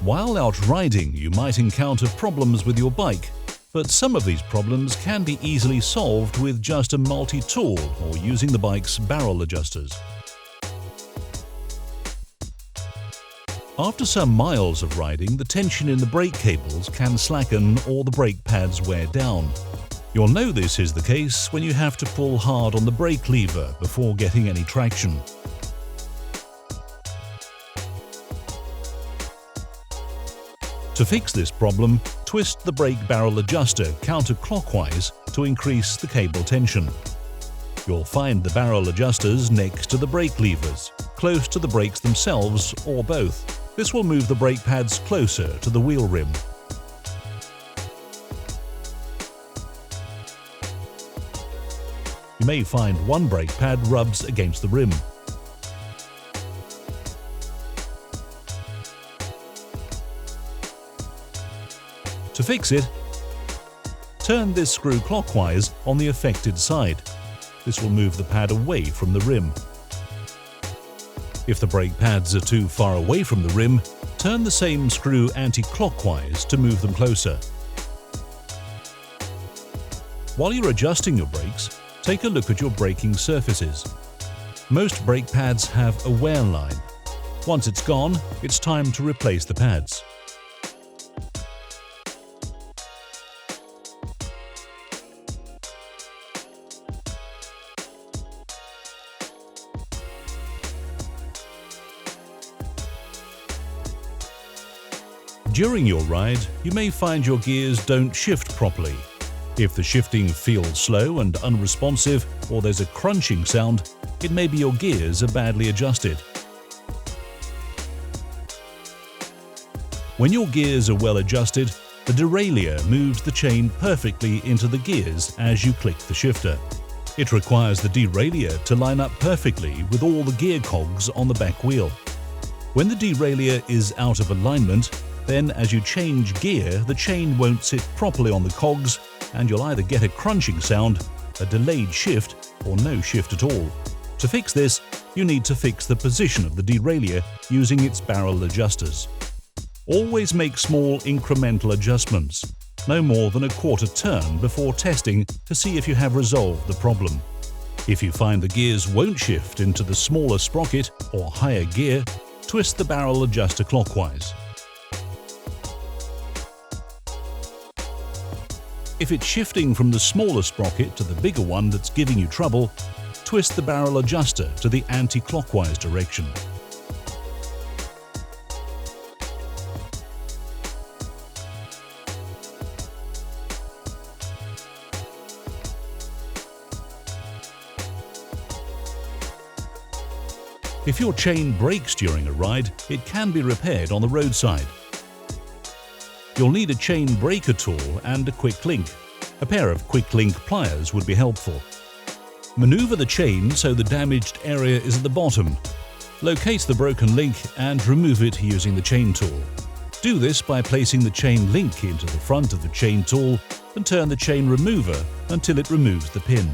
While out riding, you might encounter problems with your bike, but some of these problems can be easily solved with just a multi-tool or using the bike's barrel adjusters. After some miles of riding, the tension in the brake cables can slacken or the brake pads wear down. You'll know this is the case when you have to pull hard on the brake lever before getting any traction. To fix this problem, twist the brake barrel adjuster counterclockwise to increase the cable tension. You'll find the barrel adjusters next to the brake levers, close to the brakes themselves or both. This will move the brake pads closer to the wheel rim. You may find one brake pad rubs against the rim. To fix it, turn this screw clockwise on the affected side. This will move the pad away from the rim. If the brake pads are too far away from the rim, turn the same screw anti-clockwise to move them closer. While you're adjusting your brakes, take a look at your braking surfaces. Most brake pads have a wear line. Once it's gone, it's time to replace the pads. During your ride, you may find your gears don't shift properly. If the shifting feels slow and unresponsive, or there's a crunching sound, it may be your gears are badly adjusted. When your gears are well adjusted, the derailleur moves the chain perfectly into the gears as you click the shifter. It requires the derailleur to line up perfectly with all the gear cogs on the back wheel. When the derailleur is out of alignment, then as you change gear, the chain won't sit properly on the cogs, and you'll either get a crunching sound, a delayed shift, or no shift at all. To fix this, you need to fix the position of the derailleur using its barrel adjusters. Always make small incremental adjustments, no more than a quarter turn before testing to see if you have resolved the problem. If you find the gears won't shift into the smaller sprocket or higher gear, twist the barrel adjuster clockwise. If it's shifting from the smaller sprocket to the bigger one that's giving you trouble, twist the barrel adjuster to the anti-clockwise direction. If your chain breaks during a ride, it can be repaired on the roadside. You'll need a chain breaker tool and a quick link. A pair of quick link pliers would be helpful. Maneuver the chain so the damaged area is at the bottom. Locate the broken link and remove it using the chain tool. Do this by placing the chain link into the front of the chain tool and turn the chain remover until it removes the pin.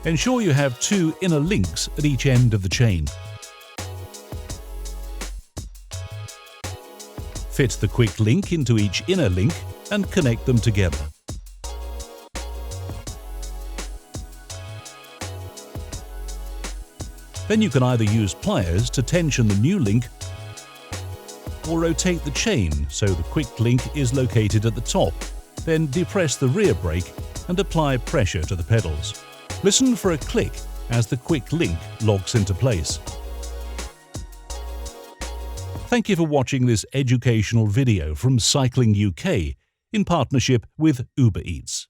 Ensure you have two inner links at each end of the chain. Fit the quick link into each inner link and connect them together. Then you can either use pliers to tension the new link or rotate the chain so the quick link is located at the top. Then depress the rear brake and apply pressure to the pedals. Listen for a click as the quick link locks into place. Thank you for watching this educational video from Cycling UK in partnership with Uber Eats.